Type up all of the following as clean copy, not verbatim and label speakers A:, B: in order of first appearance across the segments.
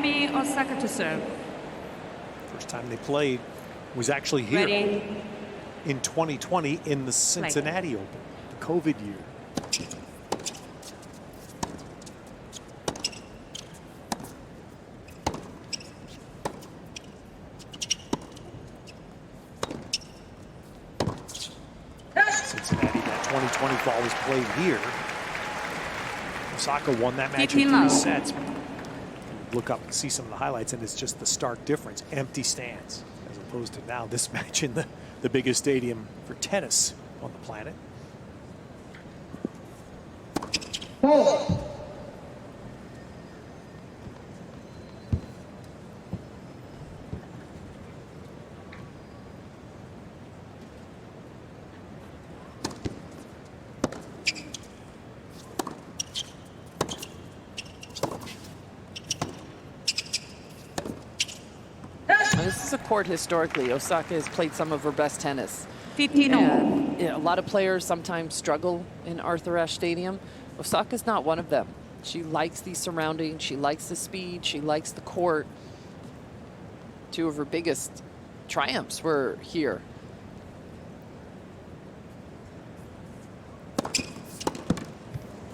A: Naomi Osaka to serve.
B: First time they played was actually here
A: Ready.
B: in 2020 in the Cincinnati Open, the COVID year. Cincinnati, that 2020 fall was played here. Osaka won that match in 3 sets. Look up and see some of the highlights, and it's just the stark difference. Empty stands, as opposed to now this match in the biggest stadium for tennis on the planet.
C: This is a court historically. Osaka has played some of her best tennis.
A: 15
C: And, a lot of players sometimes struggle in Arthur Ashe Stadium. Osaka's not one of them. She likes these surroundings. She likes the speed. She likes the court. 2 of her biggest triumphs were here.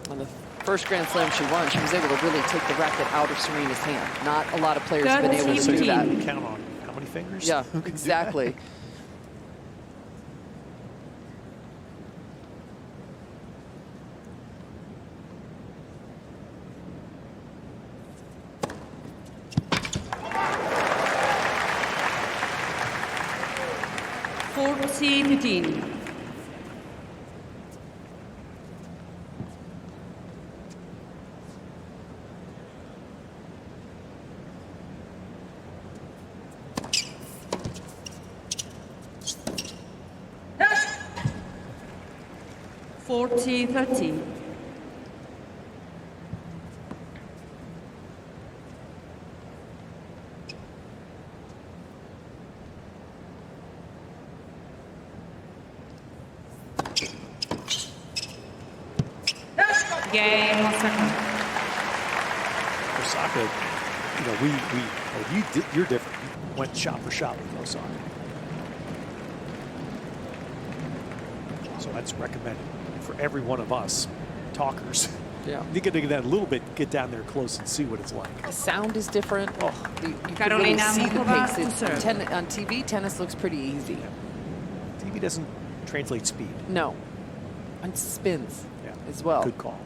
C: On the first Grand Slam she won, she was able to really take the racket out of Serena's hand. Not a lot of players have been able to do that.
B: Count on how many fingers?
C: Yeah, exactly.
A: $40-15. $40-13. Game, Osaka.
B: Osaka, you know, you're different. You went shot for shot with Osaka. So that's recommended for every one of us talkers.
C: Yeah.
B: You get to that a little bit, get down there close and see what it's like.
C: The sound is different. Oh, you can really
A: Karolina
C: see the
A: Muchova
C: pace.
A: to serve.
C: On TV, tennis looks pretty easy.
B: Yeah. TV doesn't translate speed.
C: No. And spins
B: Yeah.
C: as well.
B: Good call.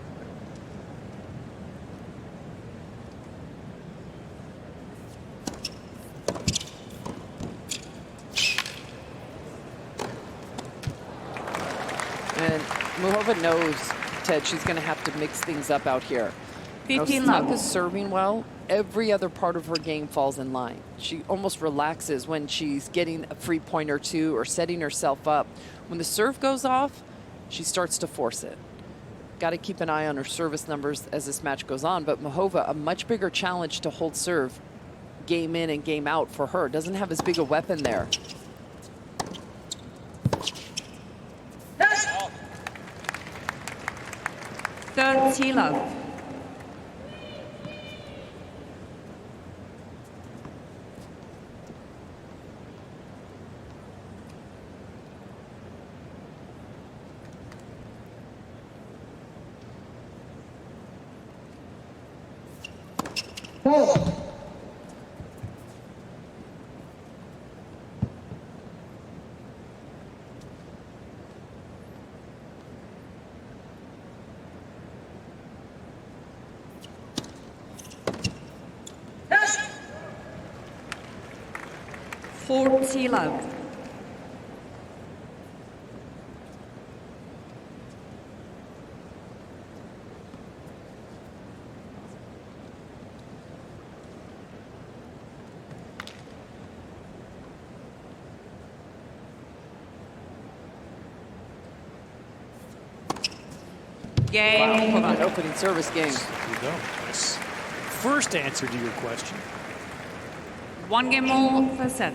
C: And Muchova knows, Ted, she's going to have to mix things up out here.
A: 15 love.
C: Osaka's serving well. Every other part of her game falls in line. She almost relaxes when she's getting a free point or two or setting herself up. When the serve goes off, she starts to force it. Got to keep an eye on her service numbers as this match goes on. But Muchova, a much bigger challenge to hold serve game in and game out for her. Doesn't have as big a weapon there.
A: $30 love. $40 love. Game.
C: Wow, an opening service game.
B: There you go. Nice. First answer to your question.
A: 1 game more per set.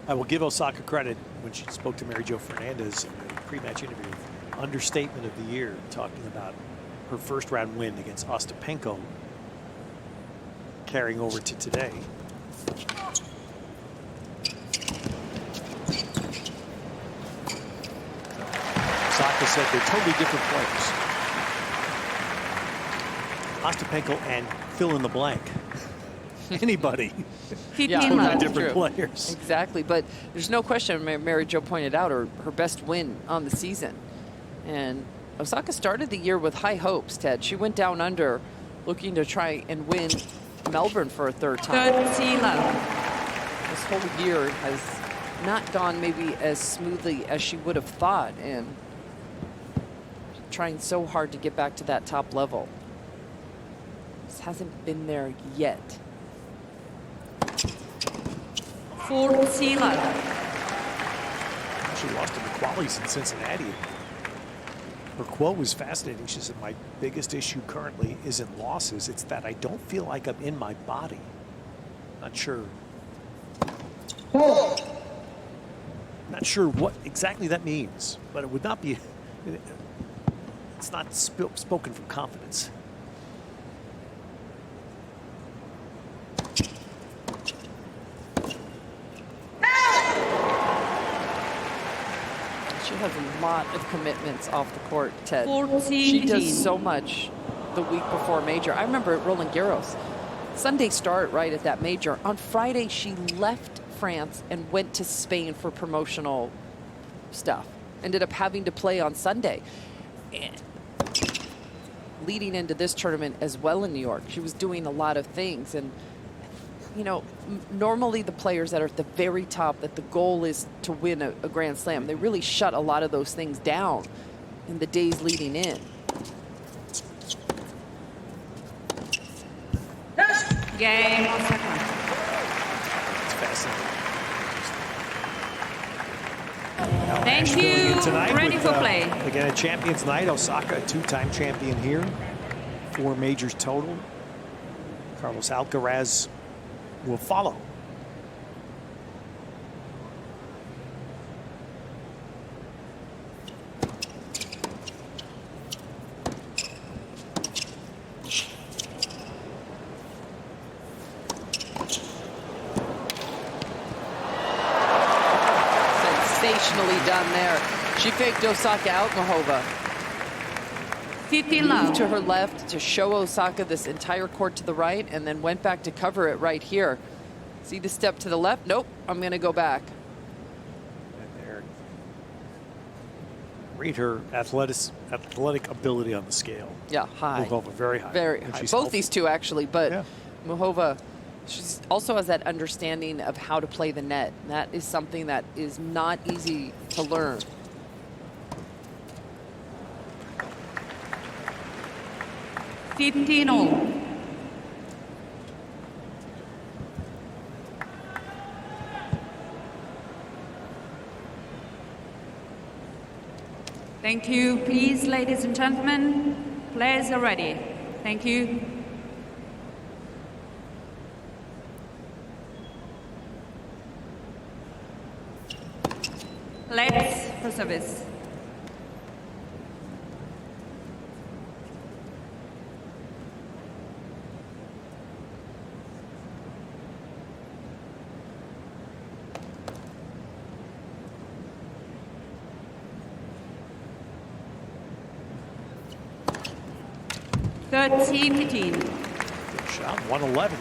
B: I will give Osaka credit. when she spoke to Mary Jo Fernandez in the pre-match interview, understatement of the year, talking about her first round win against Ostapenko carrying over to today. Osaka said they're totally different players. Ostapenko and fill in the blank. Anybody.
A: 15
C: Yeah,
B: Totally
A: love.
B: different
C: true.
B: players.
C: Exactly, but there's no question, Mary Jo pointed out, her best win on the season. And Osaka started the year with high hopes, Ted. She went down under looking to try and win Melbourne for a third time.
A: 30 love.
C: This whole year has not gone maybe as smoothly as she would have thought, and trying so hard to get back to that top level. Just hasn't been there yet.
A: 40 love.
B: She lost in the qualies in Cincinnati. Her quote was fascinating. She said, "My biggest issue currently isn't losses. It's that I don't feel like I'm in my body." Not sure. Not sure what exactly that means, but it would not be. It's not spoken from confidence.
C: She has a lot of commitments off the court, Ted.
A: 14.
C: She does so much the week before major. I remember at Roland Garros, Sunday start right at that major. On Friday, she left France and went to Spain for promotional stuff. Ended up having to play on Sunday. And leading into this tournament as well in New York, she was doing a lot of things. And you know, normally the players that are at the very top, that the goal is to win a Grand Slam, they really shut a lot of those things down in the days leading in.
A: Game Osaka.
B: It's fascinating.
A: Thank
B: Billie
A: you.
B: tonight
A: Ready
B: with,
A: for play.
B: Again, a champions night. Osaka, a two-time champion here. 4 majors total. Carlos Alcaraz will follow.
C: Sensationally done there. She faked Osaka out, Muchova.
A: 50
C: Moved
A: love.
C: to her left to show Osaka this entire court to the right, and then went back to cover it right here. See the step to the left? Nope, I'm going to go back.
B: And there. Rate her athletic ability on the scale.
C: Yeah, high.
B: Muchova, very high.
C: Very
B: when
C: high.
B: she's
C: Both
B: healthy.
C: these two, actually, but
B: Yeah.
C: Muchova, she also has that understanding of how to play the net. That is something that is not easy to learn.
A: Fifteen all. Thank you. Please, ladies and gentlemen, players are ready. Thank you. Let's for service. Thirteen, 15.
B: Good shot, 111.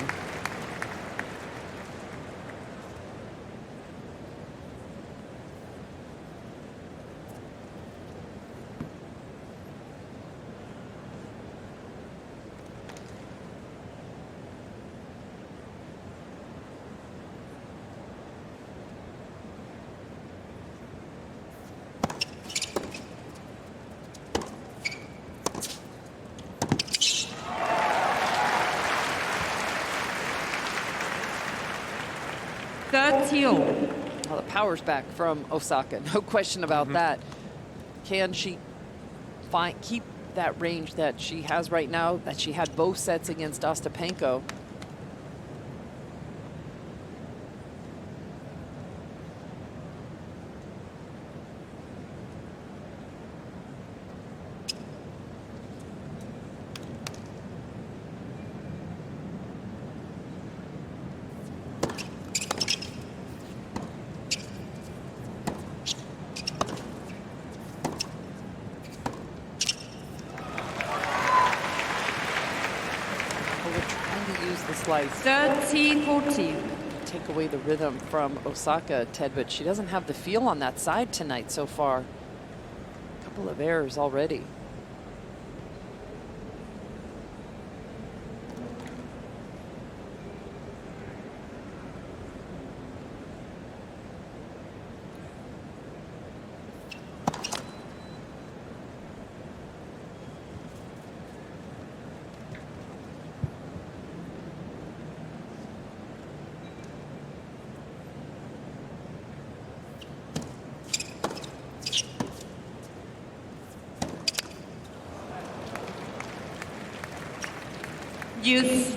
C: Well, the power's back from Osaka, no question about that. Can she keep that range that she has right now, that she had both sets against Ostapenko? slice.
A: 30-14.
C: Take away the rhythm from Osaka, Ted, but she doesn't have the feel on that side tonight so far. A couple of errors already.
A: Use.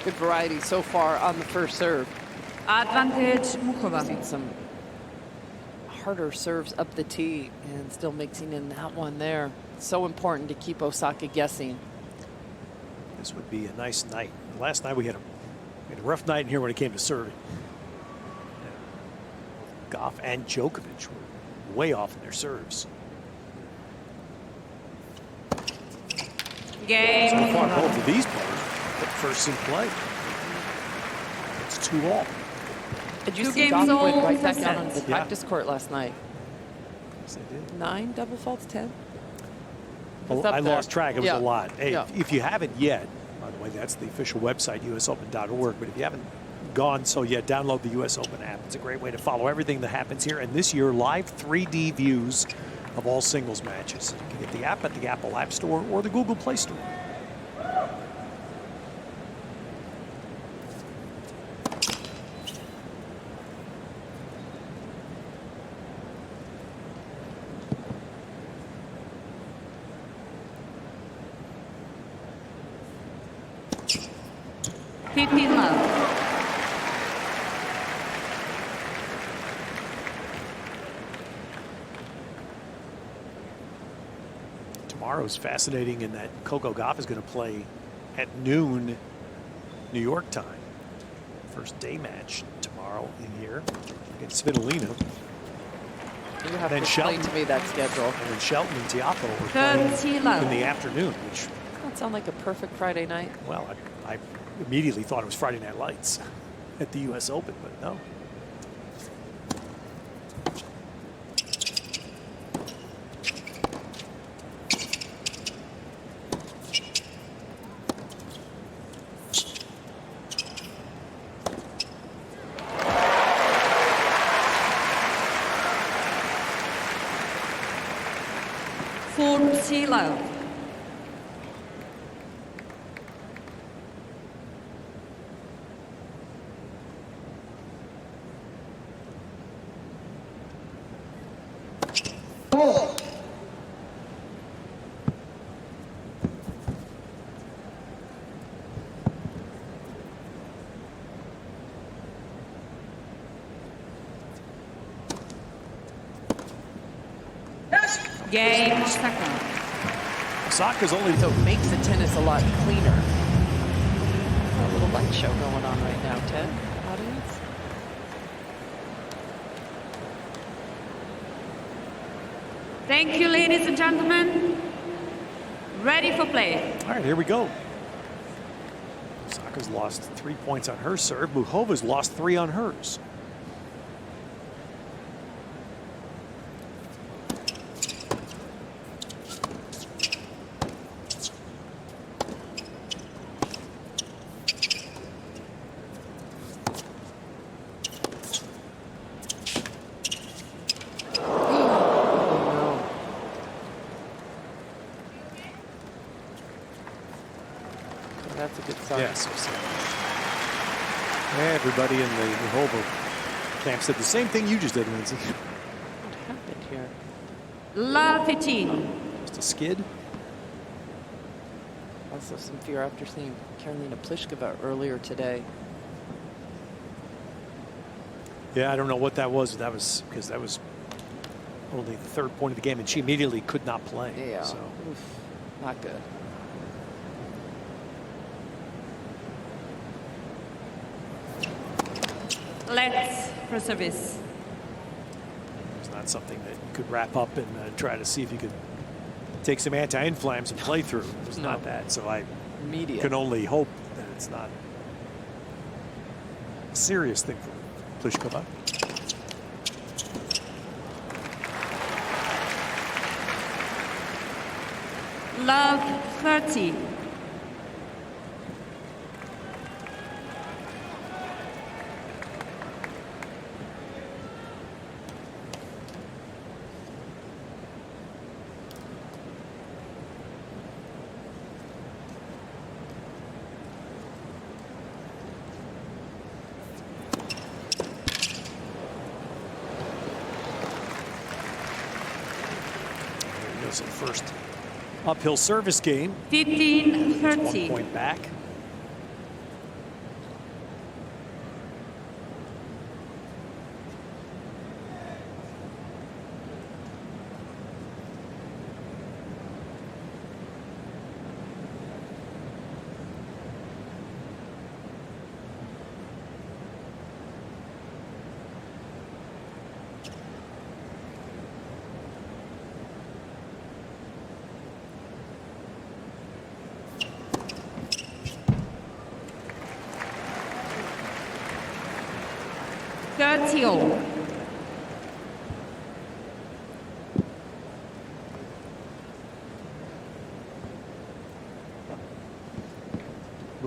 C: Good variety so far on the first serve.
A: Advantage Muchova.
C: Seen some harder serves up the tee and still mixing in that one there. So important to keep Osaka guessing.
B: This would be a nice night. Last night we had a rough night in here when it came to serving. Gauff and Djokovic were way off in their serves.
A: Game.
B: So far, both of these players put first in play. It's 2-all.
C: Did you
A: Two
C: see
A: games
C: Gauff went
A: all
C: right back
A: for
C: out on the
A: sets.
C: practice court last night?
B: Yes, they did.
C: 9 double faults, 10?
B: Well,
C: It's up
B: I
C: there.
B: lost track. It was
C: Yeah.
B: a lot. Hey,
C: Yeah.
B: if you haven't yet, by the way, that's the official website, usopen.org. But if you haven't gone so yet, download the US Open app. It's a great way to follow everything that happens here. And this year, live 3D views of all singles matches. You can get the app at the Apple App Store or the Google Play Store.
A: Love.
B: Tomorrow's fascinating in that Coco Gauff is going to play at noon New York time. First day match tomorrow in here against Svitolina.
C: You have
B: Then
C: to explain
B: Shelton.
C: to me that schedule.
B: And then Shelton and Tiafoe are playing
A: 30 love.
B: in the afternoon, which,
C: Doesn't that sound like a perfect Friday night?
B: well, I immediately thought it was Friday Night Lights at the US Open, but no.
A: Love. Game second.
B: Osaka's only
C: So it makes the tennis a lot cleaner. A little light show going on right now, Ted. Audience.
A: Thank you, ladies and gentlemen. Ready for play.
B: All right, here we go. Osaka's lost 3 points on her serve. Muchova's lost 3 on hers.
C: That's a good sign.
B: Yes. Everybody in the Muchova camp said the same thing you just did, Lindsay.
C: What happened here?
A: Love 15.
B: Just a skid.
C: Also some fear after seeing Karolina Pliskova earlier today.
B: Yeah, I don't know what that was. That was because that was only the third point of the game, and she immediately could not play.
C: Yeah.
B: So.
C: Oof, not good.
A: Let's for service.
B: It's not something that you could wrap up and try to see if you could take some anti-inflams and play through. It was not that. So I can only hope that it's not a serious thing for Pliskova.
A: Love 30.
B: So first uphill service game.
A: 15-30.
B: 1 point back.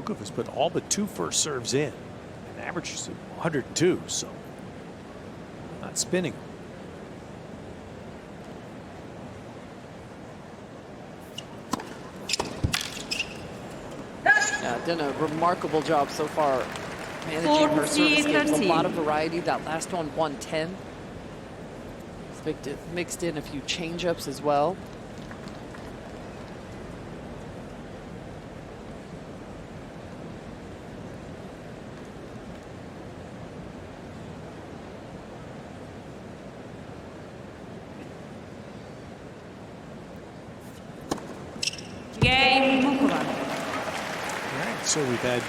B: Gauff has put all but 2 first serves in and averages 102, so not spinning.
C: Yeah, done a remarkable job so far managing her service games. A lot of variety. That last one, 110. Mixed in a few change-ups as well.
A: Game Muchova.
B: All right, so we've had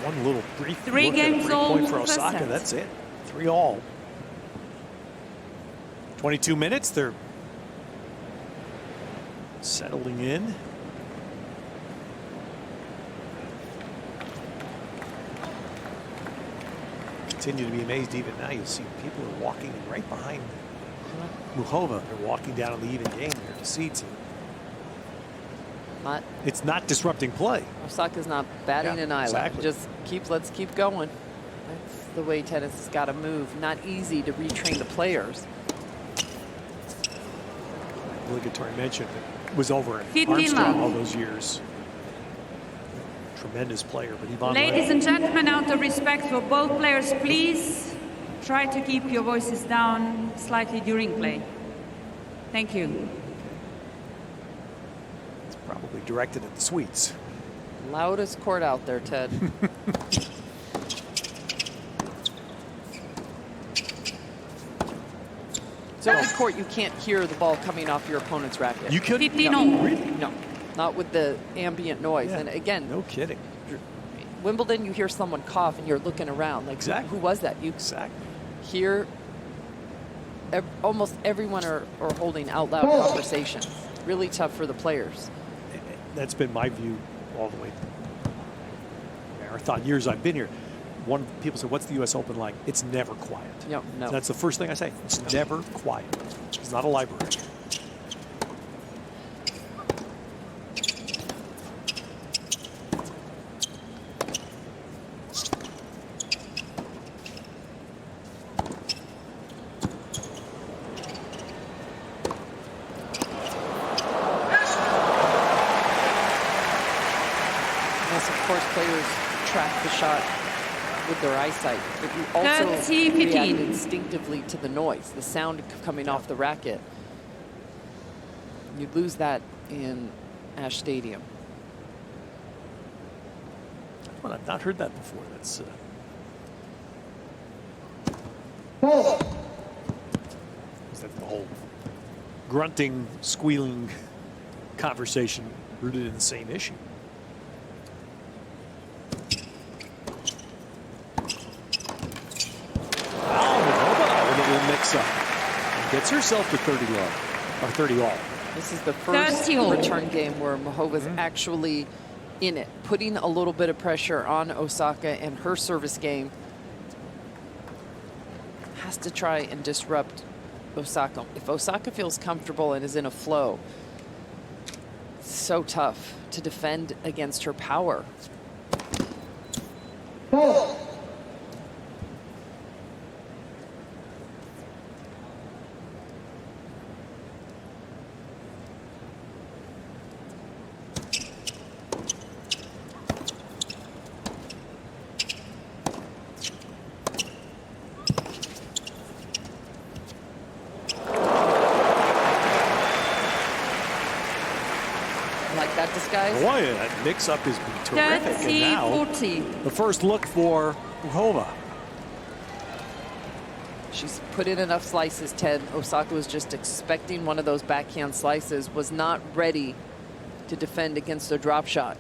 B: one little brief
A: 3 games all
B: point for Osaka. That's it. 3 all. 22 minutes. They're settling in. Continue to be amazed even now. You see people are walking right behind Muchova. They're walking down on the even game there to seats. It's not disrupting play.
C: Osaka's not batting an eyelid.
B: Exactly.
C: Let's keep going. That's the way tennis has got to move. Not easy to retrain the players.
B: Obligatory mention that was over in Armstrong all those years. Tremendous player, but Yvonne.
A: Ladies and gentlemen, out of respect for both players, please try to keep your voices down slightly during play. Thank you.
B: It's probably directed at the Swedes.
C: Loudest court out there, Ted. So in court, you can't hear the ball coming off your opponent's racket.
B: You could?
A: No.
B: Really?
C: No, not with the ambient noise.
B: Yeah,
C: and again,
B: no kidding.
C: Wimbledon, you hear someone cough and you're looking around like,
B: exactly.
C: Who was that? You hear almost everyone are holding out loud conversations. Really tough for the players.
B: That's been my view all the way. Marathon years I've been here. One people say, "What's the U.S. Open like?" It's never quiet.
C: No.
B: That's the first thing I say. It's never quiet. It's not a library.
C: Yes, of course, players track the shot with their eyesight, but you also react instinctively to the noise, the sound coming off the racket. You lose that in Ash Stadium.
B: Well, I've not heard that before. That's Is that the whole grunting, squealing conversation rooted in the same issue? Mix up and gets herself to 30 love or 30 all.
C: This is the first return game where Muchova's actually in it, putting a little bit of pressure on Osaka, and her service game has to try and disrupt Osaka. If Osaka feels comfortable and is in a flow, it's so tough to defend against her power.
B: Boy, that mix-up has been terrific. And now, the first look for Muchova.
C: She's put in enough slices, Ted. Osaka was just expecting one of those backhand slices, was not ready to defend against a drop shot.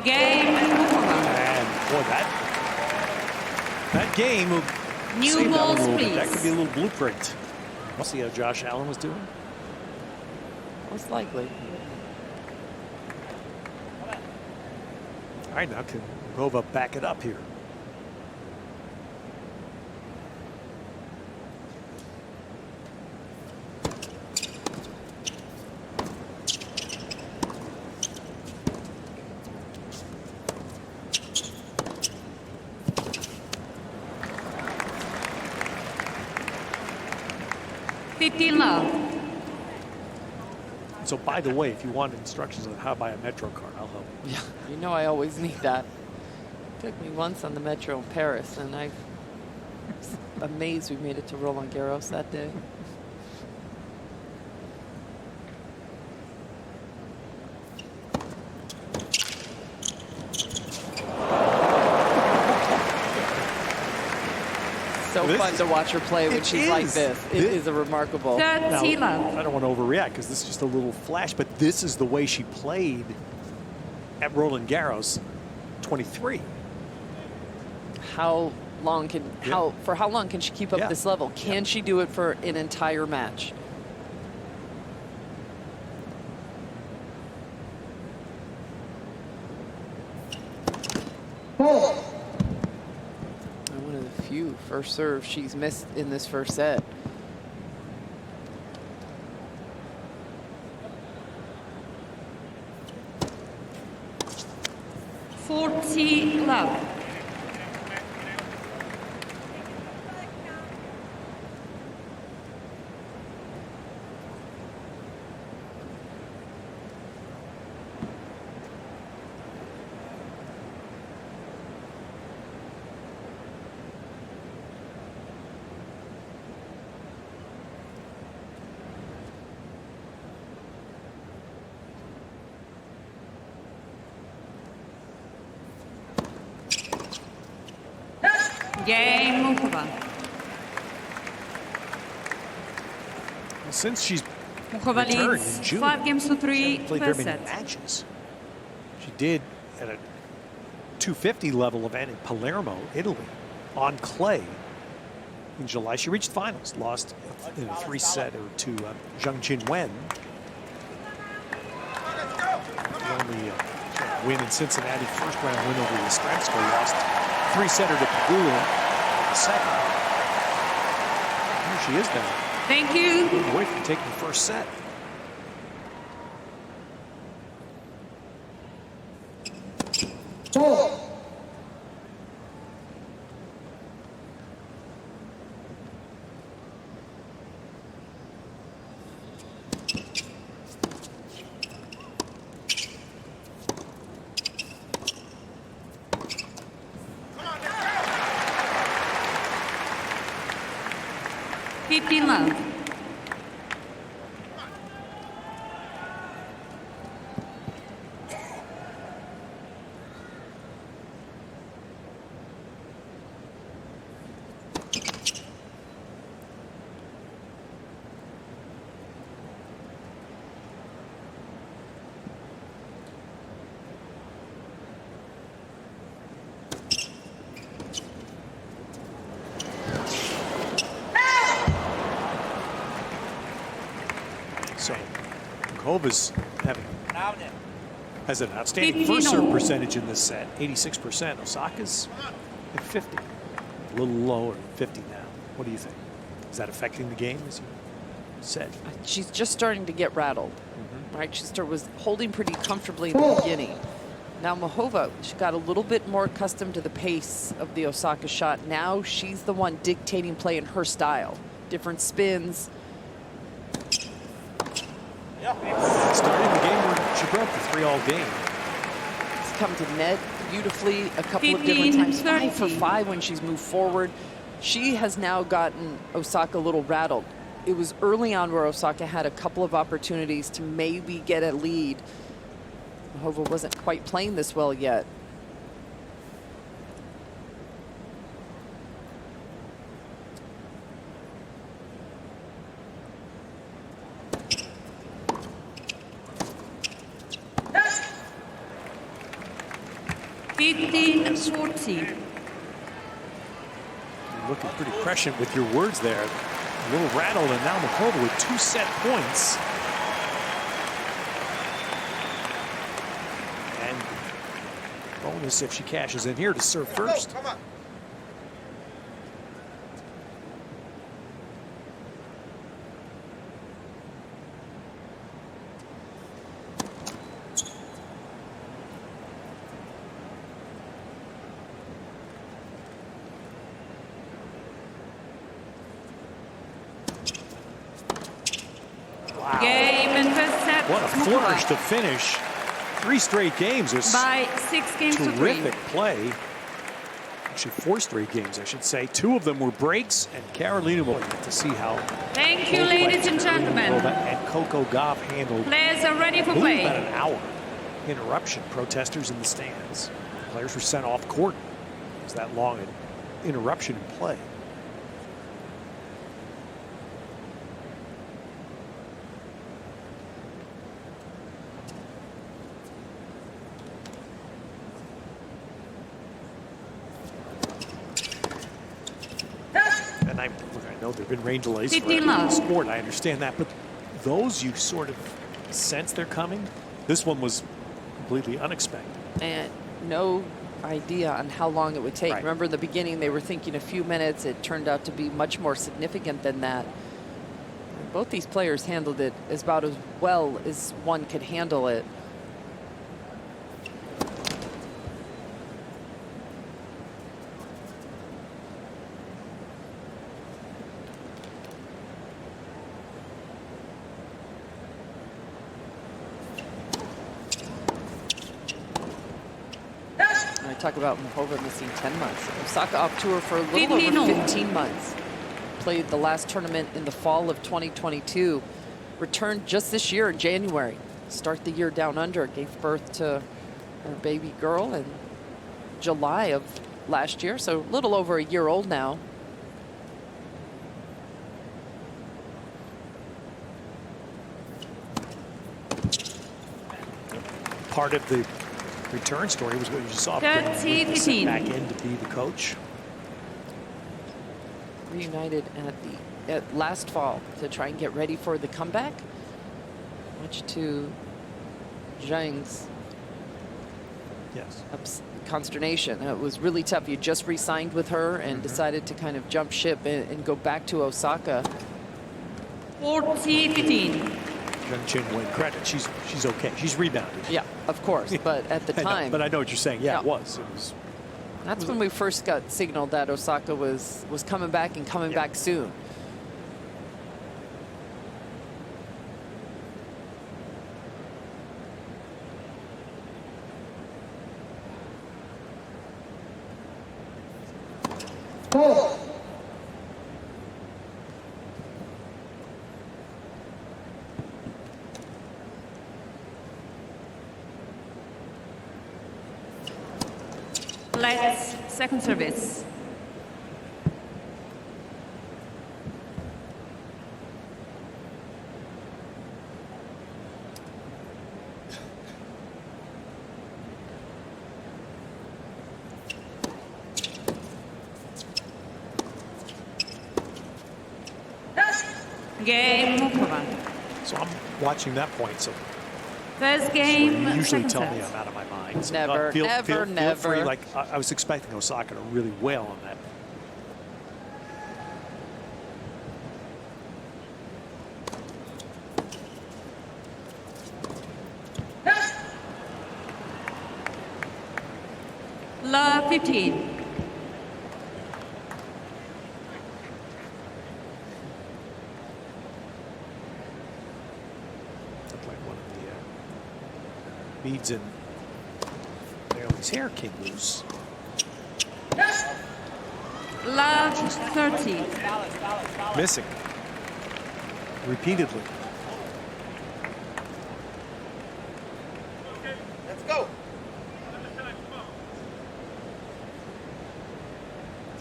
A: Game.
B: And boy, that game will
A: New balls, please.
B: That could be a little blueprint. We'll see how Josh Allen was doing.
C: Most likely.
B: All right, now can Muchova back it up here?
A: Love.
B: So, by the way, if you want instructions on how to buy a Metro card, I'll help you.
C: Yeah, you know I always need that. Took me once on the Metro in Paris, and I was amazed we made it to Roland Garros that day. So fun to watch her play when she's like this. It is a remarkable.
B: Now, I don't want to overreact because this is just a little flash, but this is the way she played at Roland Garros 23.
C: How long can for how long can she keep up this level? Can she do it for an entire match? One of the few first serves she's missed in this first set.
A: Love. Game Muchova.
B: Since she's
A: Muchova
B: returned
A: leads
B: in June,
A: 5-3
B: she hasn't played very many
A: set.
B: matches. She did at a 250 level event in Palermo, Italy, on clay in July. She reached finals, lost in a 3-setter to Zhang Qinwen. The only win in Cincinnati, first round win over Yastrzemska, lost 3-setter to Pagula in the second. Here she is now.
A: Thank you.
B: Away from taking the first set.
A: 15 love.
B: So Muchova's has an outstanding
A: 15
B: first serve
A: all.
B: percentage in this set, 86%. Osaka's at 50, a little lower, 50 now. What do you think? Is that affecting the game, as you said?
C: She's just starting to get rattled, right? She was holding pretty comfortably in the beginning. Now Muchova, she got a little bit more accustomed to the pace of the Osaka shot. Now she's the one dictating play in her style. Different spins.
B: Starting the game where she broke the 3-all game.
C: She's come to net beautifully a couple of
A: 15,
C: different times.
A: 30.
C: 5 for 5 when she's moved forward. She has now gotten Osaka a little rattled. It was early on where Osaka had a couple of opportunities to maybe get a lead. Muchova wasn't quite playing this well yet.
A: You're
B: Looking pretty prescient with your words there. A little rattled, and now Muchova with 2 set points. And bonus if she cashes in here to serve first.
D: Come on.
B: Wow.
A: Game in first set.
B: What a flourish to finish 3 straight games. It was
A: By 6 games to 3.
B: terrific play. Actually, 4 straight games, I should say. 2 of them were breaks, and Karolina will get to see how
A: Thank you,
B: both
A: ladies and
B: players,
A: gentlemen.
B: Novak and Coco Gauff, handled
A: Players are ready for
B: about
A: play.
B: an hour interruption. Protesters in the stands. Players were sent off court. It was that long an interruption in play. And I know there have been rain delays for
A: 15
B: every
A: love.
B: sport. I understand that, but those you sort of sense they're coming. This one was completely unexpected.
C: And no idea on how long it would take.
B: Right.
C: Remember in the beginning they were thinking a few minutes. It turned out to be much more significant than that. Both these players handled it about as well as one could handle it. I talk about Muchova missing 10 months. Osaka off tour for a little over 15 months. Played the last tournament in the fall of 2022. Returned just this year in January. Start the year down under. Gave birth to her baby girl in July of last year. So a little over a year old now.
B: Part of the return story was what you saw.
A: 30,
B: Sent back in to be the coach.
C: Reunited at last fall to try and get ready for the comeback, much to Zhang's consternation. It was really tough. You just re-signed with her and decided to kind of jump ship and go back to Osaka.
A: 40-15.
B: Zhang Qinwen credit. She's okay. She's rebounded.
C: Yeah, of course. But at the time,
B: but I know what you're saying. Yeah,
C: Yeah.
B: it was. It was.
C: that's when we first got signaled that Osaka was coming back and coming back soon.
A: Let's second service. Game Muchova.
B: So I'm watching that point. So
A: First game.
B: you usually
A: second
B: tell
A: set.
B: me I'm out of my mind. So
C: Never,
B: feel
C: never.
B: free. Like I was expecting Osaka to really wail on that.
A: Love 15.
B: Looked like one of the beads in Naomi's hair came loose.
A: Love 30.
B: Missing repeatedly.
D: Let's go.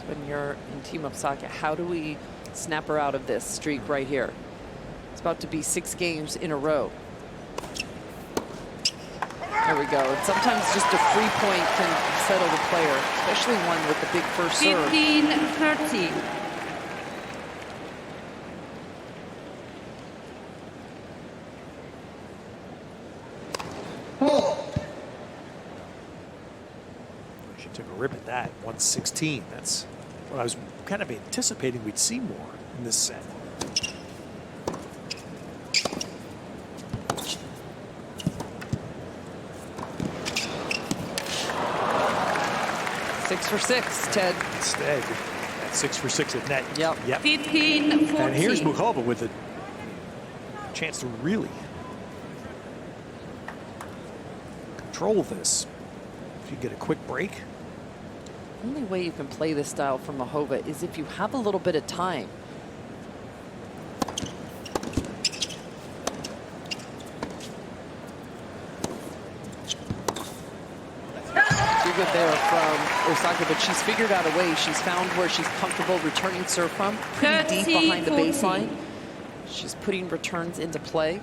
C: When you're in Team Osaka, how do we snap her out of this streak right here? It's about to be 6 games in a row. There we go. And sometimes just a free point can settle the player, especially one with the big first serve.
A: 15-30.
B: She took a rip at that. 116. That's what I was kind of anticipating we'd see more in this set.
C: Six for 6, Ted.
B: Instead, that's 6 for 6 at net.
C: Yep.
A: 15-14.
B: And here's Muchova with a chance to really control this. If you get a quick break.
C: The only way you can play this style from Muchova is if you have a little bit of time. Too good there from Osaka, but she's figured out a way. She's found where she's comfortable returning serve from, pretty deep behind the
A: 30-14.
C: baseline. She's putting returns into play.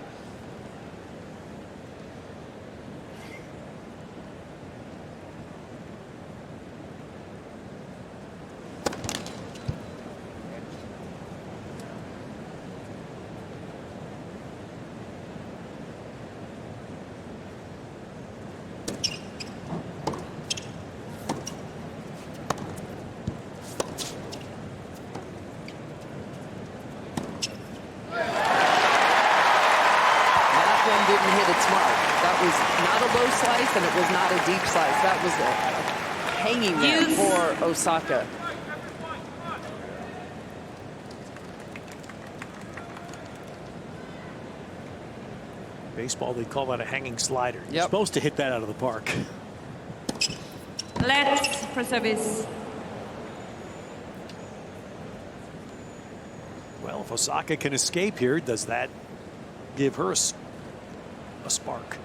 C: Didn't hit its mark. That was not a low slice, and it was not a deep slice. That was a hanging net for Osaka.
B: Baseball, they call that a hanging slider. You're
C: Yep.
B: supposed to hit that out of the park.
A: Let's for service.
B: Well, if Osaka can escape here, does that give her a spark?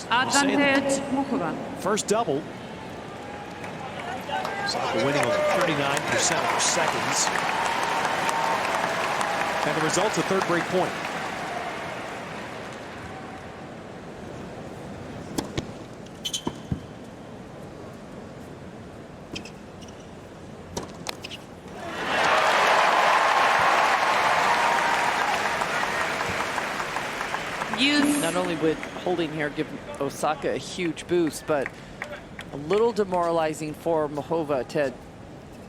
A: Advantage Muchova.
B: First double. Osaka winning over 39% of her seconds. And the result's a third break point.
C: Not only would holding here give Osaka a huge boost, but a little demoralizing for Muchova, Ted.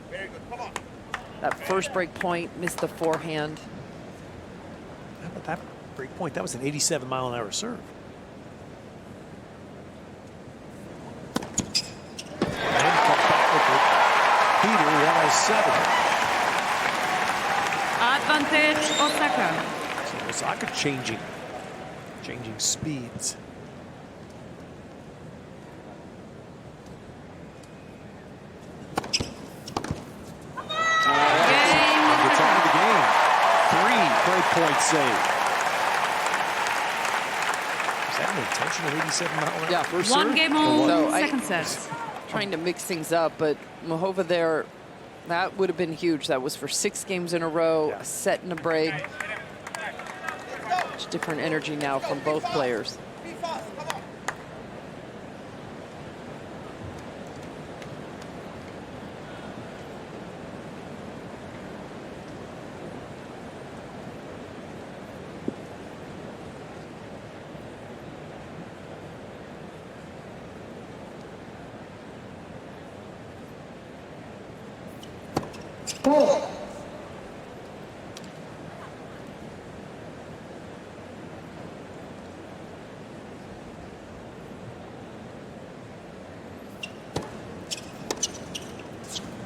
D: Very good. Come on.
C: That first break point, missed the forehand.
B: How about that break point? That was an 87-mile-an-hour serve. And come back with it. Peter, 107.
A: Advantage Osaka.
B: So Osaka changing speeds. Great point save. Is that an intentional 87-mile-an-hour?
C: Yeah.
B: First
A: One
B: serve?
A: game
B: Or
A: on,
B: what?
C: So
A: second set.
C: Trying to mix things up, but Muchova there, that would have been huge. That was for 6 games in a row,
B: Yeah.
C: a set and a break. Much different energy now from both players.
D: Be fast. Come on.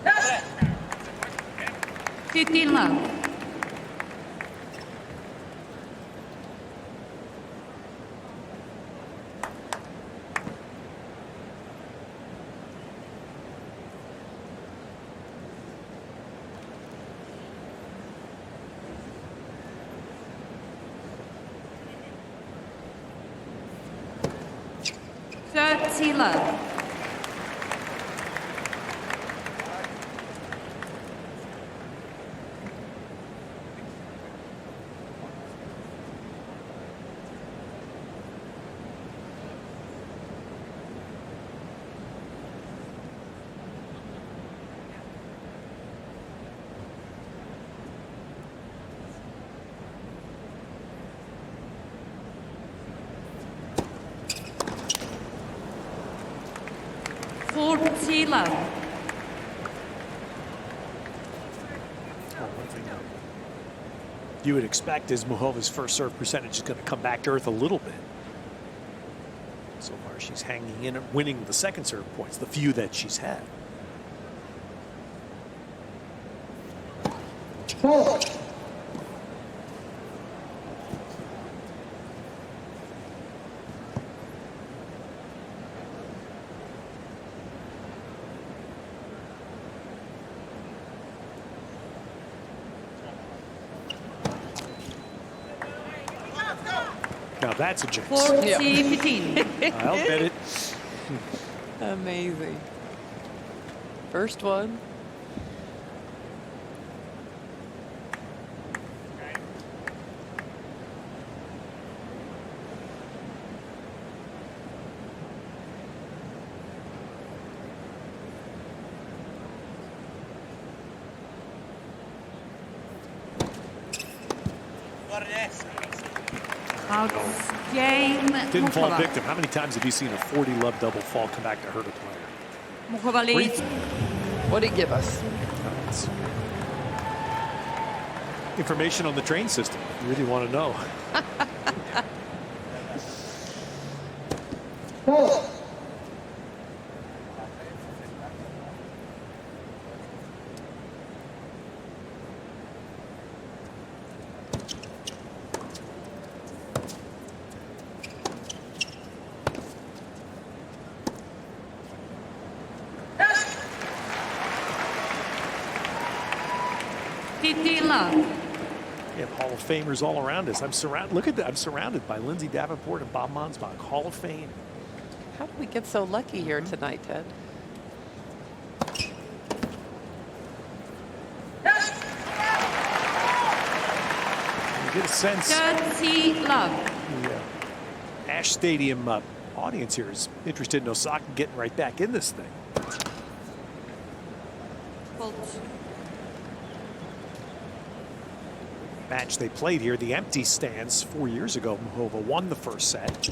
A: Yes. 15 love. Thirty love. Forty love.
B: One thing you would expect is Muchova's first serve percentage is going to come back to earth a little bit. So far, she's hanging in and winning the second serve points, the few that she's had. Now that's a jinx.
A: 40-15.
B: I'll bet it.
C: Amazing. First one.
D: Got an S.
A: Out game.
B: Didn't fall
A: Muchova.
B: victim. How many times have you seen a 40 love double fall come back to hurt a player?
A: Muchova leads.
C: What did he give us?
B: It's information on the train system. You really want to know.
A: Love.
B: We have Hall of Famers all around us. Look at that. I'm surrounded by Lindsay Davenport and Bob Monsbach. Hall of Fame.
C: How did we get so lucky here tonight, Ted?
B: You get a sense.
A: 30 love.
B: The Ash Stadium audience here is interested in Osaka getting right back in this thing.
A: Fault.
B: Match they played here, the empty stands 4 years ago. Muchova won the first set.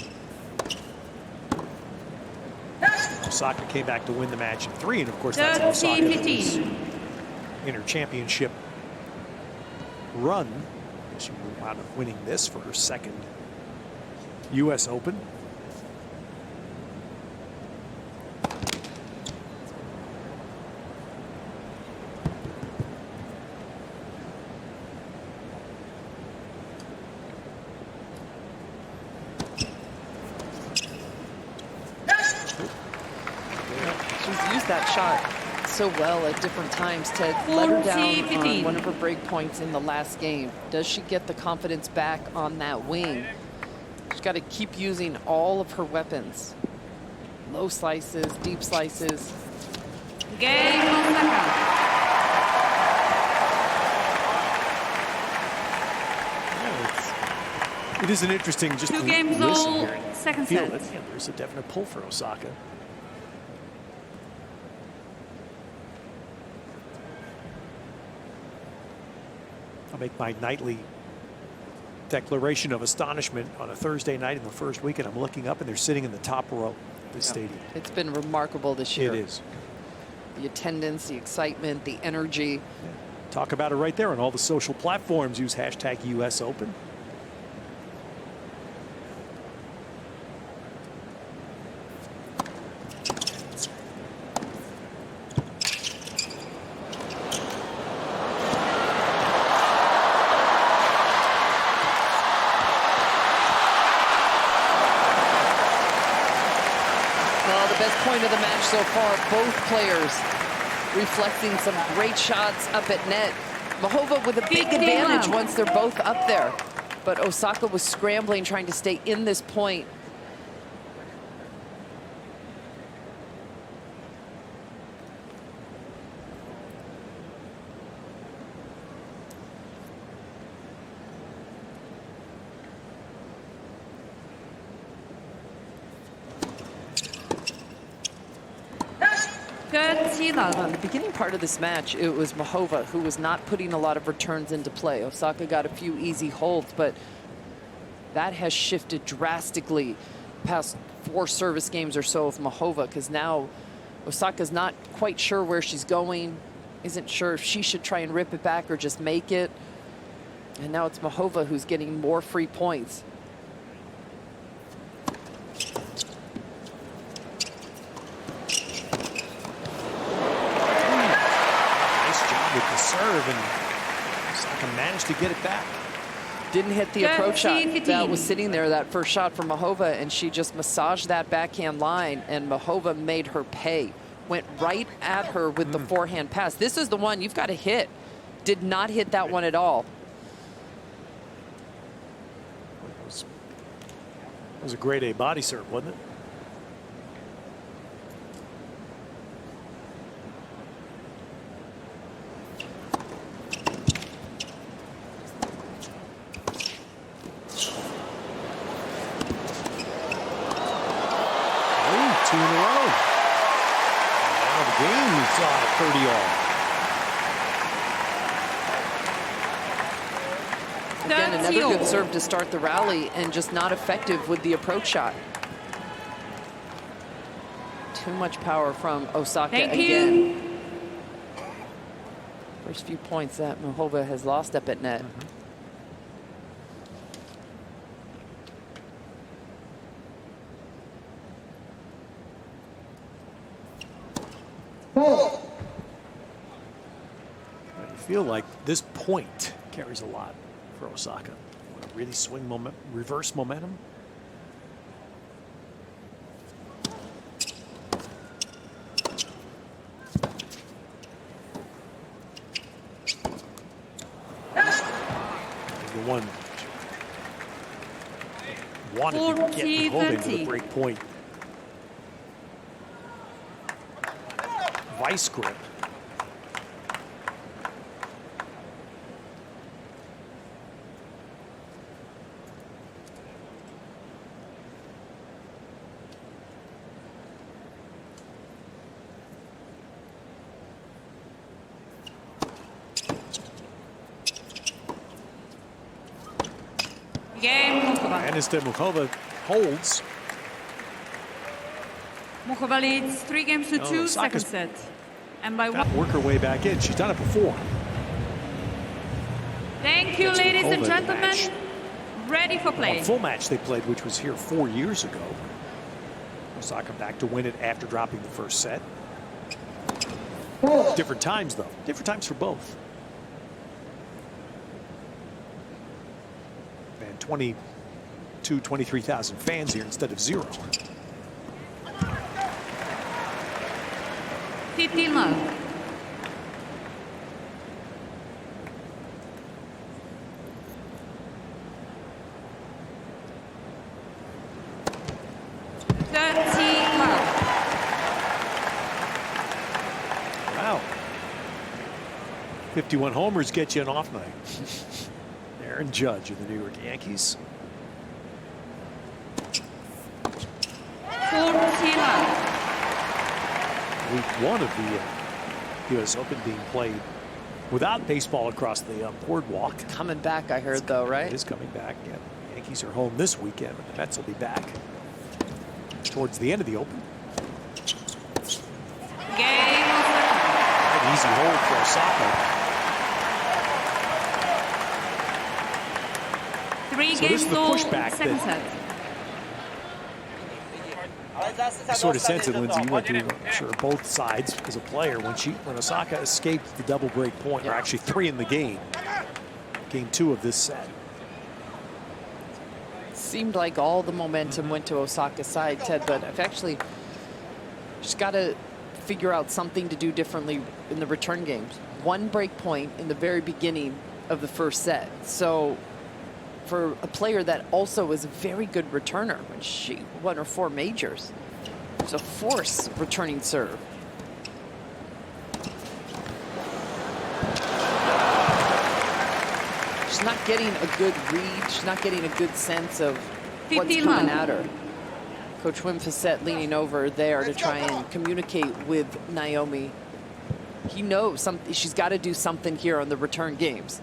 B: Osaka came back to win the match in 3, and of course that's Osaka's inner championship run. She wound up winning this for her second U.S. Open.
C: She's used that shot so well at different times to let her down
A: 40-15.
C: on one of her break points in the last game. Does she get the confidence back on that wing? She's got to keep using all of her weapons. Low slices, deep slices.
A: Game Osaka.
B: It is an interesting just
A: Two
B: to
A: games
B: listen
A: all,
B: here and
A: second
B: feel
A: set.
B: it. Yeah, there's a definite pull for Osaka. I'll make my nightly declaration of astonishment on a Thursday night in the first week, and I'm looking up and they're sitting in the top row of the stadium.
C: It's been remarkable this year.
B: It is.
C: The attendance, the excitement, the energy.
B: Yeah. Talk about it right there on all the social platforms. Use hashtag US Open.
C: Point of the match so far, both players reflecting some great shots up at net. Muchova with a big advantage once they're both up there, but Osaka was scrambling, trying to stay in this point. On the beginning part of this match, it was Muchova who was not putting a lot of returns into play. Osaka got a few easy holds, but that has shifted drastically past 4 service games or so of Muchova, because now Osaka's not quite sure where she's going, isn't sure if she should try and rip it back or just make it. And now it's Muchova who's getting more free points.
B: With the serve, and Osaka managed to get it back.
C: Didn't hit the approach shot that was sitting there, that first shot from Muchova, and she just massaged that backhand line, and Muchova made her pay. Went right at her with the forehand pass. This is the one you've got to hit. Did not hit that one at all.
B: It was a grade A body serve, wasn't it? Two in a row. Now the game is 30 all.
C: Again, another good serve to start the rally, and just not effective with the approach shot. Too much power from Osaka again. First few points that Muchova has lost up at net.
B: I feel like this point carries a lot for Osaka. Want to really swing reverse momentum. The one wanted to get the holding to the break point. Vice grip.
A: Game Muchova.
B: And instead Muchova holds.
A: Muchova leads 3 games to 2, second set. And by one.
B: Work her way back in. She's done it before.
A: Thank you, ladies and gentlemen.
B: Match.
A: Ready for play.
B: Full match they played, which was here 4 years ago. Osaka back to win it after dropping the first set. Different times, though. Different times for both. And 23,000 fans here instead of 0.
A: 15 love. 30 love.
B: Wow. 51 homers get you an off night. Aaron Judge of the New York Yankees.
A: 40 love.
B: Week 1 of the U.S. Open being played without baseball across the boardwalk.
C: Coming back, I heard, though, right?
B: It is coming back. Yeah. Yankees are home this weekend, but the Mets will be back towards the end of the Open.
A: Game
B: An easy hold for Osaka.
A: 3
B: So
A: games
B: this is the
A: all,
B: pushback
A: second
B: that-
A: set.
B: I sort of sense it, Lindsay. You went through, I'm sure, both sides as a player. When Osaka escaped the double break point, or actually 3 in the game, game 2 of this set.
C: Seemed like all the momentum went to Osaka's side, Ted, but I've actually just got to figure out something to do differently in the return games. 1 break point in the very beginning of the first set. So for a player that also is a very good returner, when she won her 4 majors, it's a force returning serve. She's not getting a good read. She's not getting a good sense of what's
A: 50
C: coming
A: love.
C: at her. Coach Wim Fissette leaning over there to try and communicate with Naomi. He knows something. She's got to do something here on the return games.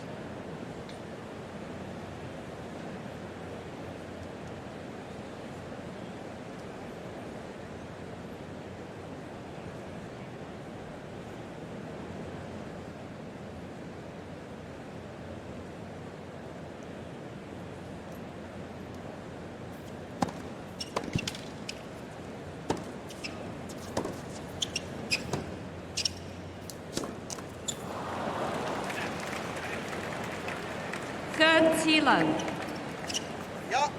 A: Love.
D: Ja.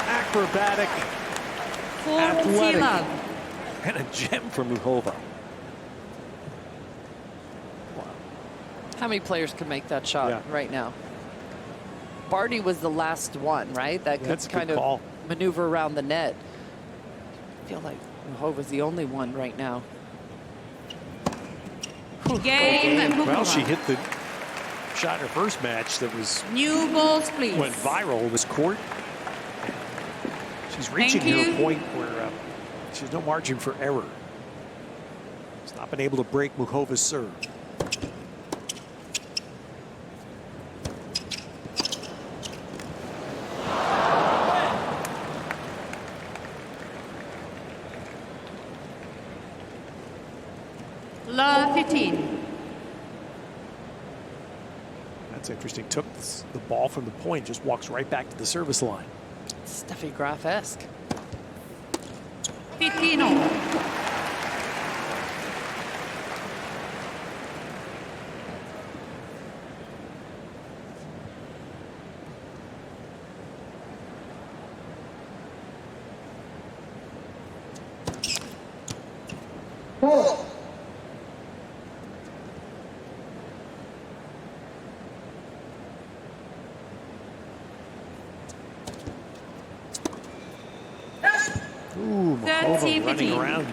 B: Acrobatic,
A: 40
B: athletic,
A: love.
B: and a gem for Muchova.
C: How many players could make that shot
B: Yeah.
C: right now? Barty was the last one, right? That could
B: That's a good
C: kind of
B: call.
C: maneuver around the net. I feel like Muchova's the only one right now.
A: Game.
B: Well,
A: Muchova.
B: she hit the shot in her first match that was
A: New balls, please.
B: went viral. Was court. She's reaching
A: Thank
B: her
A: you.
B: point where she's no margin for error. She's not been able to break Muchova's serve.
A: Love 15.
B: That's interesting. Took the ball from the point, just walks right back to the service line.
C: Steffi Graf-esque.
A: 15 all.
B: Ooh, Muchova
A: 13,
B: running
A: 15.
B: around.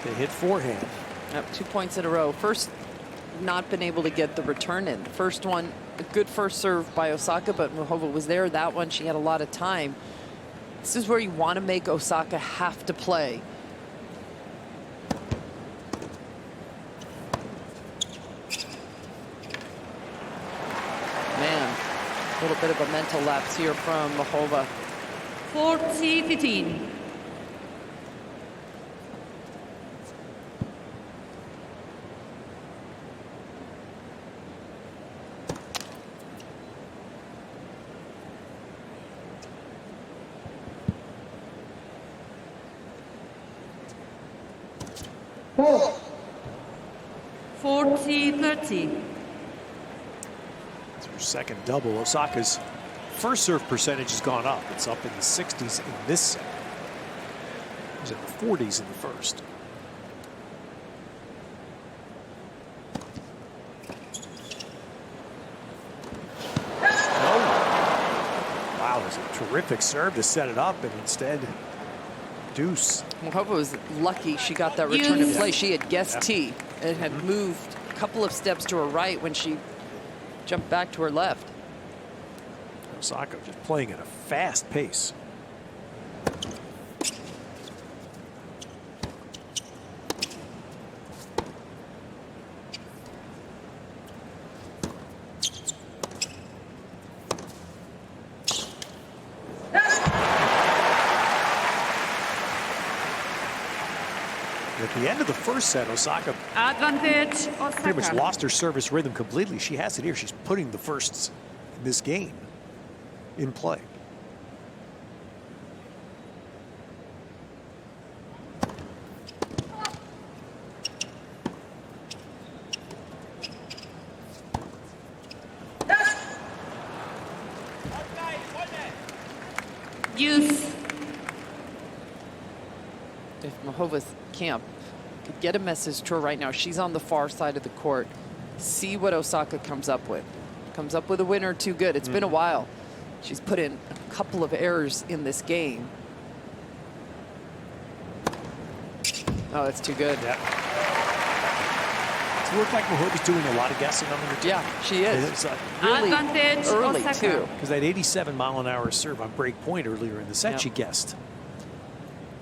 B: They hit forehand.
C: Yep, 2 points in a row. First, not been able to get the return in. The first one, a good first serve by Osaka, but Muchova was there. That one, she had a lot of time. This is where you want to make Osaka have to play. Man, a little bit of a mental lapse here from Muchova.
A: 40, 15. 40-30.
B: It's her second double. Osaka's first serve percentage has gone up. It's up in the 60s in this set. It was in the 40s in the first. Wow, it was a terrific serve to set it up, and instead, deuce.
C: Muchova was lucky she got that return to play. She had guessed tee and had moved a couple of steps to her right when she jumped back to her left.
B: Osaka just playing at a fast pace. At the end of the first set, Osaka
A: Advantage, Osaka.
B: pretty much lost her service rhythm completely. She has it here. She's putting the firsts in this game in play.
A: Use.
C: If Muchova's camp could get a message to her right now, she's on the far side of the court. See what Osaka comes up with. Comes up with a win or two good. It's been a while. She's put in a couple of errors in this game. Oh, that's too good.
B: Yeah. Does it look like Muchova's doing a lot of guessing on the return?
C: Yeah, she is.
B: It's
C: Really
A: Advantage,
C: early,
A: Osaka.
C: too.
B: because that 87-mile-an-hour serve on break point earlier in the set,
C: Yep.
B: she guessed.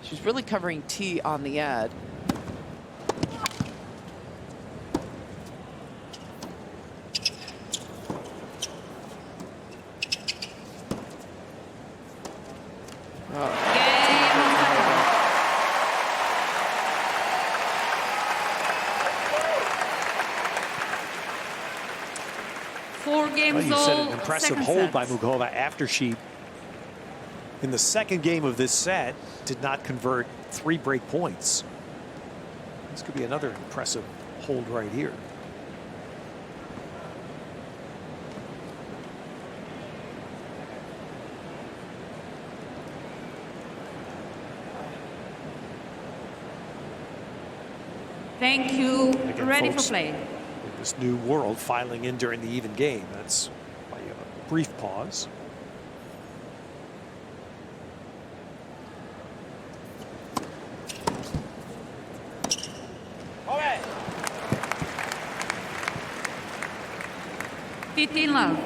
C: She's really covering tee on the ad.
A: Four games
B: Well, you said
A: all,
B: an impressive
A: second
B: hold
A: set.
B: by Muchova after she, in the second game of this set, did not convert 3 break points. This could be another impressive hold right here.
A: Thank you.
B: Again,
A: Ready
B: folks,
A: for play.
B: in this new world, filing in during the even game. That's why you have a brief pause.
D: Okay.
A: 15 love.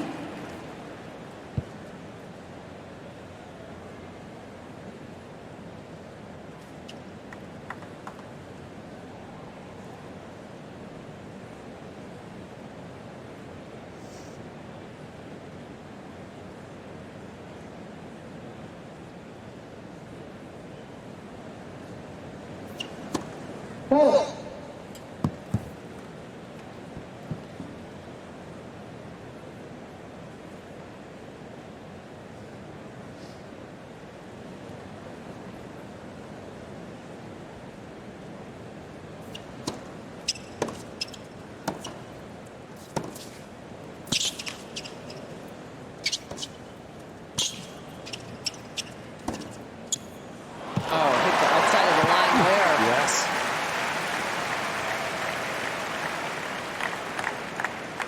C: Oh, hit the outside of the line there.
B: Yes.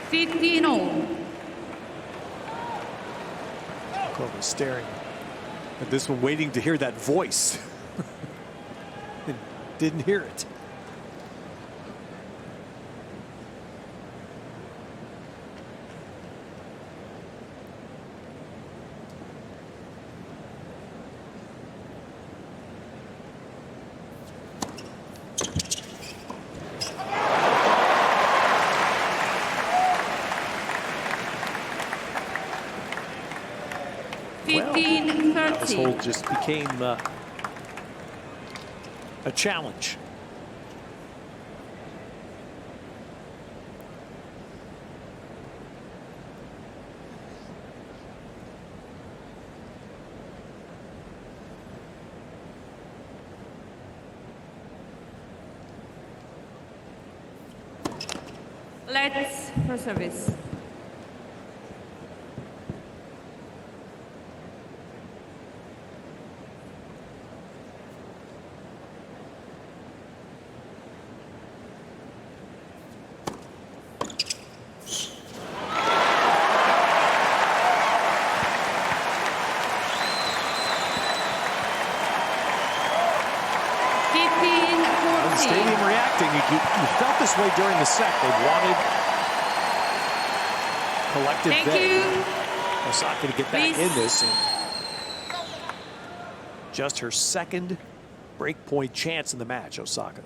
A: 15 all.
B: Coco staring at this one, waiting to hear that voice. And didn't hear it. This
A: 15-30.
B: hold just became a challenge.
A: Let's for service.
B: The stadium reacting. You felt this way during the set. They wanted collective Osaka to get back in this. And just her second break point chance in the match, Osaka.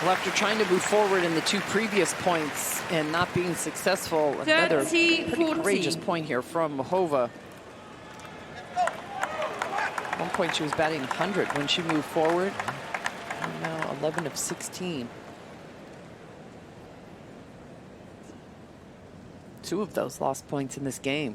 C: Well, after trying to move forward in the two previous points and not being successful, another pretty courageous point here from Muchova. At one point she was batting 100 when she moved forward. And now 11 of 16. Two of those lost points in this game.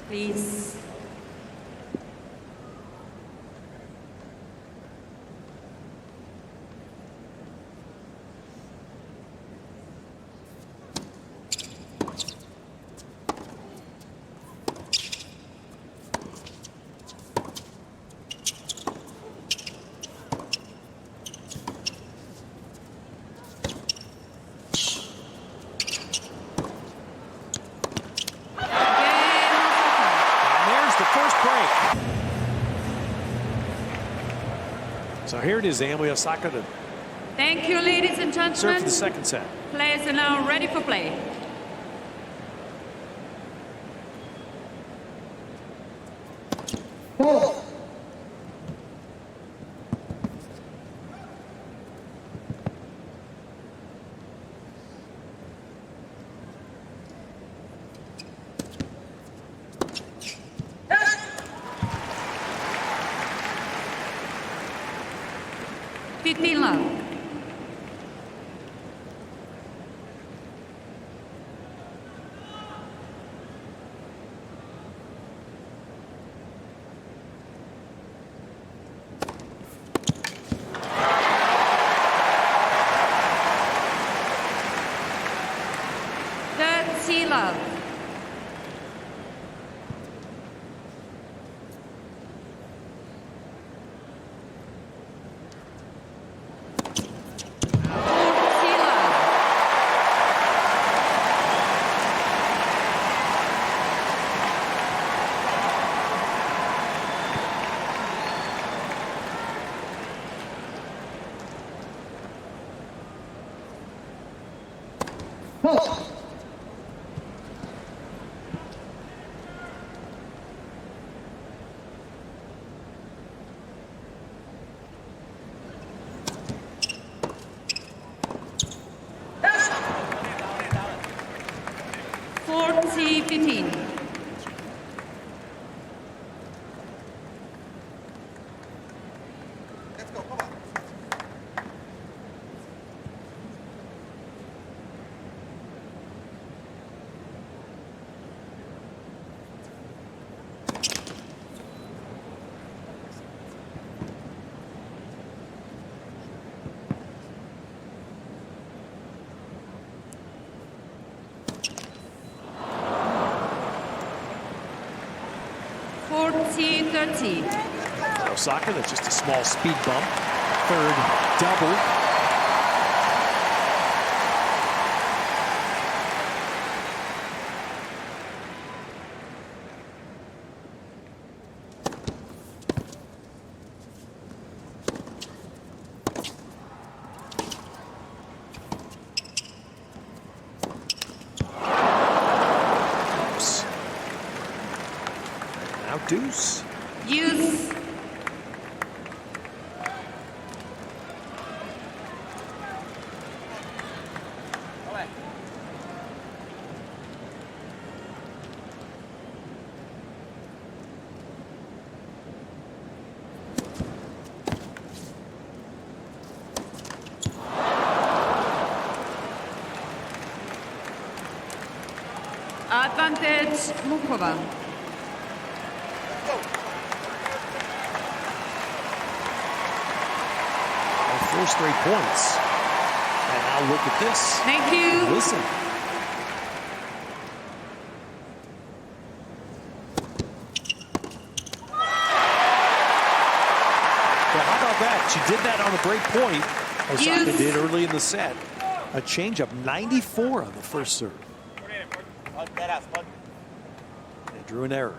A: Please.
B: So here it is, Naomi Osaka to
A: Thank you, ladies and gentlemen.
B: serve for the second set.
A: Players are now ready for play. Love. Love.
B: Osaka, that's just a small speed bump. Third double. Now deuce.
A: Use. Advantage, Muchova.
B: Our first 3 points. And now look at this.
A: Thank you.
B: Listen. Well, how about that? She did that on a break point. Osaka
A: Yes.
B: did early in the set. A change of 94 on the first serve. They drew an error.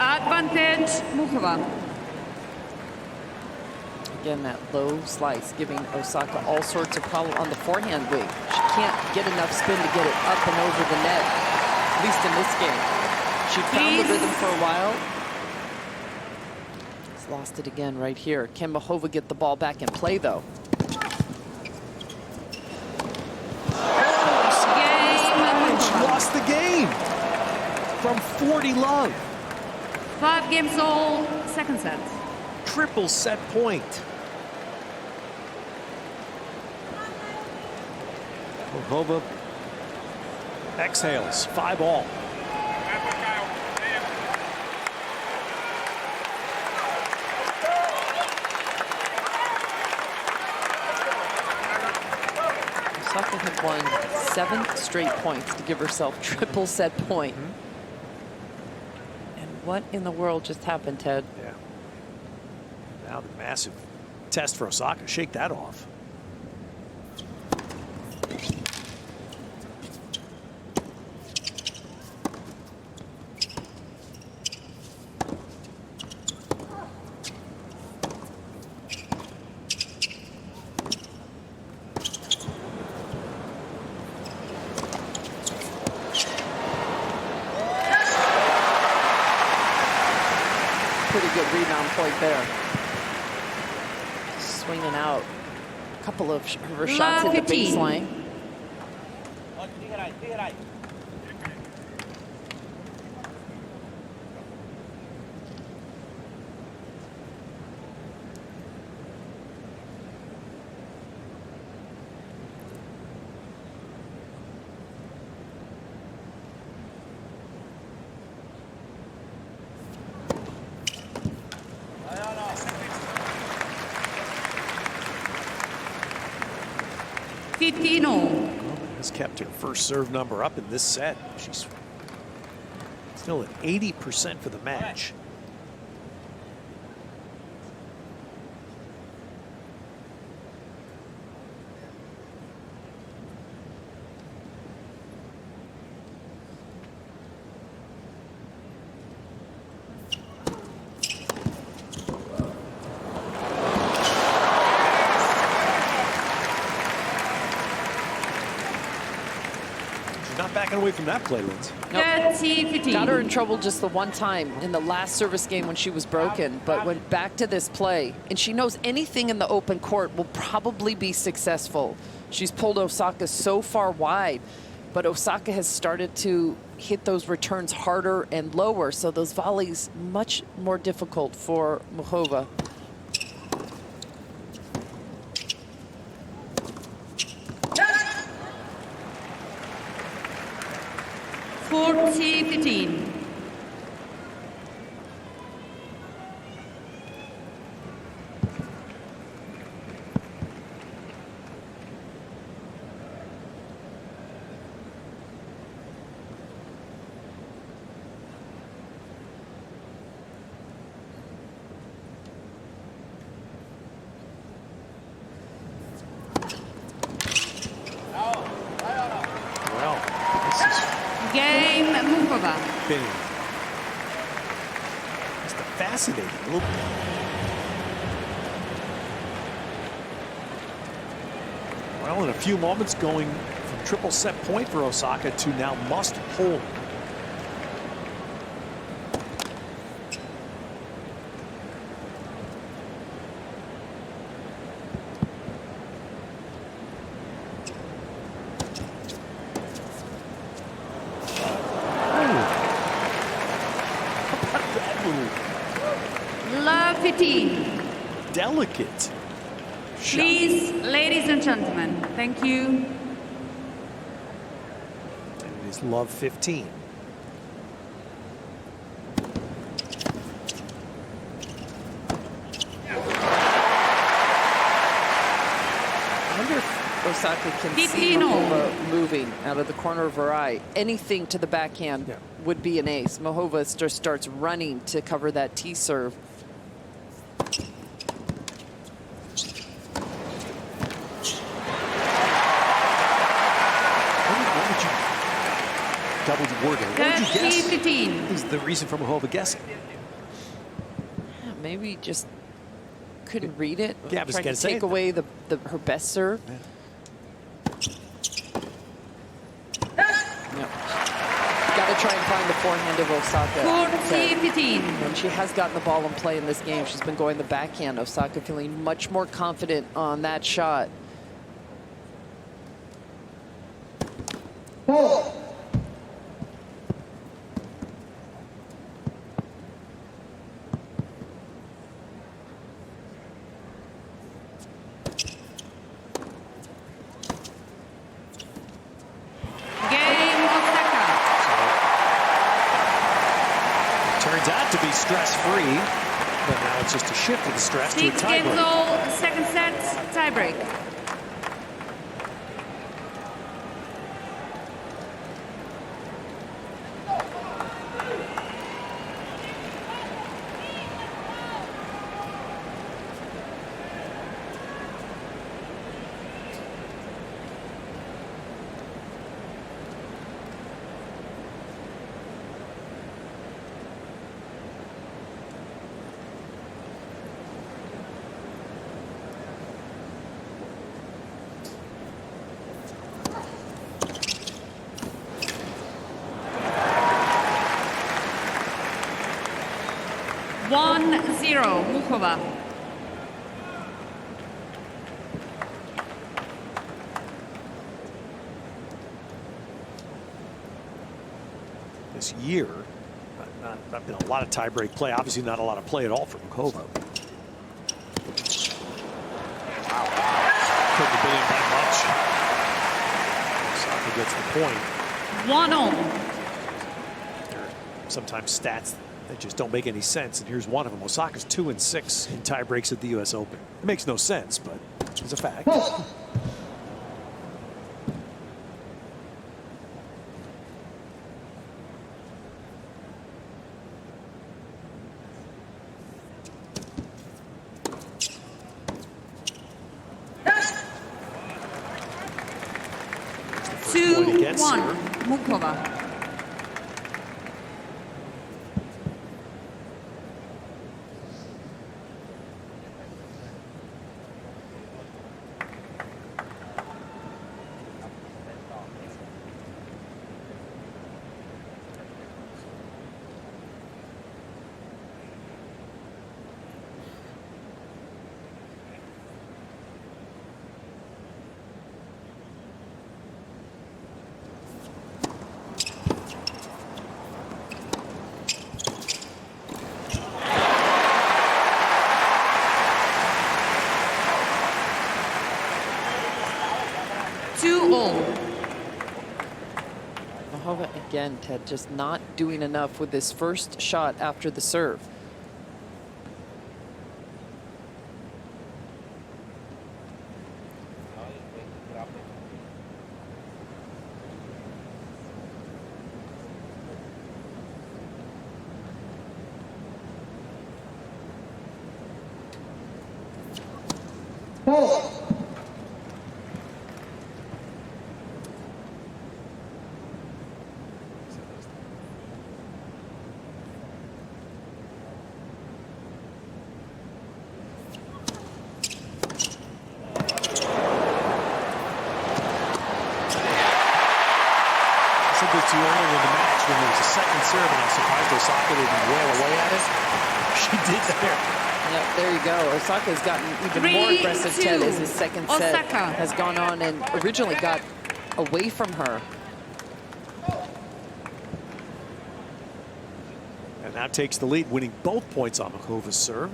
A: Advantage, Muchova.
C: Again, that low slice giving Osaka all sorts of problem on the forehand wing. She can't get enough spin to get it up and over the net, at least in this game. She found the rhythm for a while. She's lost it again right here. Can Muchova get the ball back in play, though?
B: She lost the game from 40 love.
A: 5 games all, second set.
B: Triple set point. Muchova exhales, 5-all.
C: Osaka had won 7 straight points to give herself triple set point. And what in the world just happened, Ted?
B: Yeah. Now the massive test for Osaka. Shake that off.
C: Pretty good rebound point there. Swinging out a couple of her shots at the baseline.
B: Has kept her first serve number up in this set. She's still at 80% for the match. Not backing away from that play, Lindsay.
C: Nope.
A: 30-15.
C: Got her in trouble just the one time in the last service game when she was broken, but went back to this play. And she knows anything in the open court will probably be successful. She's pulled Osaka so far wide, but Osaka has started to hit those returns harder and lower, so those volleys much more difficult for Muchova.
B: fascinating. Well, in a few moments, going from triple set point for Osaka to now must hold.
A: Love 15.
B: Delicate shot.
A: Please, ladies and gentlemen, thank you.
B: And it is love 15.
C: I wonder if Osaka can see Muchova moving out of the corner of her eye. Anything to the backhand would be an ace. Muchova just starts running to cover that tee serve.
B: Double word. What did you guess?
A: 15.
B: Is the reason for Muchova guessing?
C: Yeah, maybe just couldn't read it.
B: Yeah, I was
C: Trying
B: gonna
C: to
B: say
C: take away her best serve.
B: Yeah.
C: No. Got to try and find the forehand of Osaka.
A: 15.
C: When she has gotten the ball in play in this game, she's been going the backhand. Osaka feeling much more confident on that shot.
B: Turns out to be stress-free, but now it's just a shift of the stress to a
A: 6 games
B: tiebreak.
A: all, second set, tiebreak. One zero, Muchova.
B: This year, not been a lot of tiebreak play. Obviously, not a lot of play at all from Coco. Wow. Couldn't have been in that much. Osaka gets the point.
A: 1-0.
B: There are sometimes stats that just don't make any sense, and here's one of them. Osaka's 2-6 in tie breaks at the U.S. Open. It makes no sense, but it's a fact.
A: Two,
B: against
A: 1,
B: her.
A: Muchova.
C: Muchova again, Ted, just not doing enough with this first shot after the serve.
B: bit too early in the match when there was a second serve, and I'm surprised Osaka didn't wail away at it. She did there.
C: Yep, there you go. Osaka's gotten even more aggressive, Ted, as his second set has gone on and originally got away from her.
B: And now takes the lead, winning both points on Muchova's serve.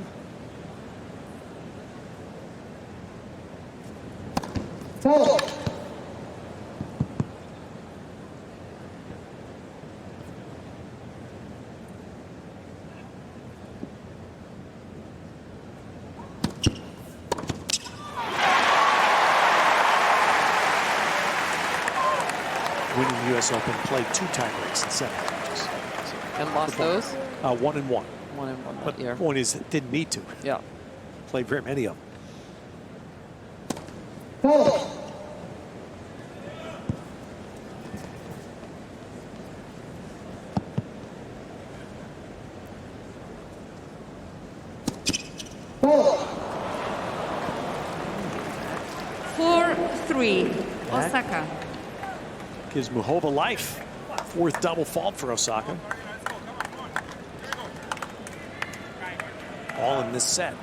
B: Winning the U.S. Open, played 2 tie breaks in 7 matches.
C: And lost those?
B: 1 and 1.
C: 1 and 1
B: But
C: that year.
B: the point is, didn't need to.
C: Yeah.
B: Played very many of them.
A: Four, 3, Osaka.
B: Gives Muchova life. 4th double fault for Osaka. All in this set.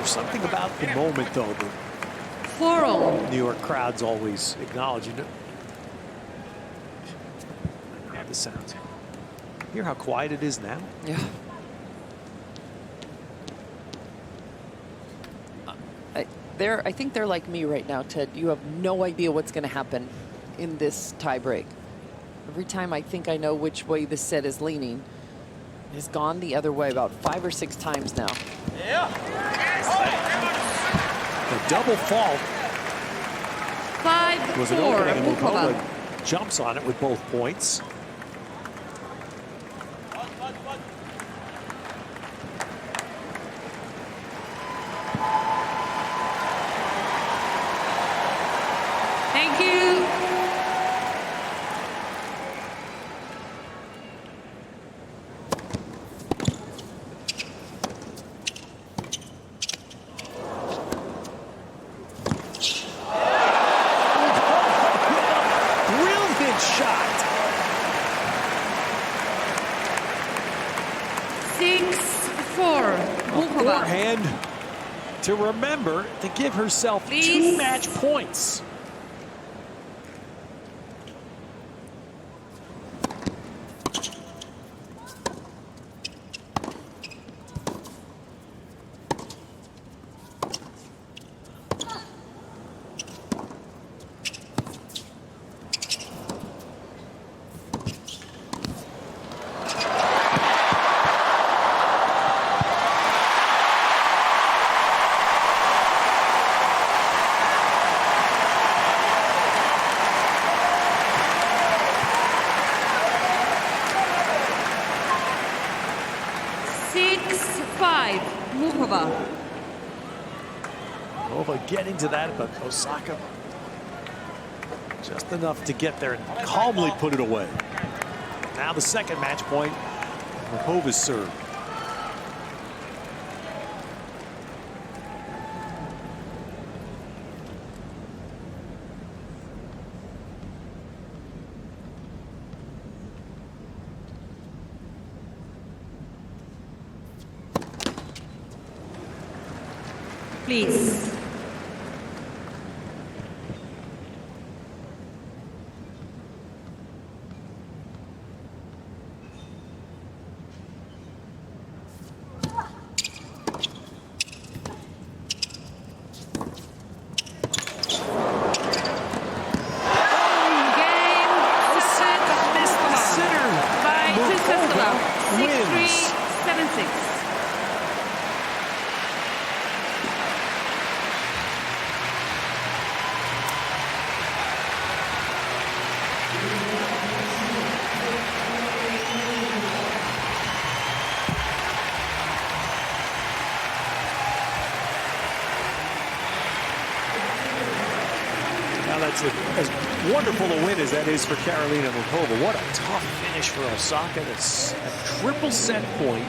B: Something about the moment, though, that
A: 4-all.
B: New York crowds always acknowledge. You know how this sounds. Hear how quiet it is now?
C: Yeah. I think they're like me right now, Ted. You have no idea what's going to happen in this tie break. Every time I think I know which way the set is leaning, it's gone the other way about 5 or 6 times now.
B: The double fault
A: 5-4,
B: was an opening, and
A: Muchova.
B: Muchova jumps on it with both points.
A: Thank you.
B: Brilliant shot.
A: 6-4, Muchova.
B: Forehand to remember to give herself
A: Please.
B: 2 match points.
A: Muchova.
B: Nova getting to that, but Osaka just enough to get there and calmly put it away. Now the second match point, Muchova's serve.
A: Please.
B: Now, that's as wonderful a win as that is for Karolina Muchova. What a tough finish for Osaka. That's a triple set point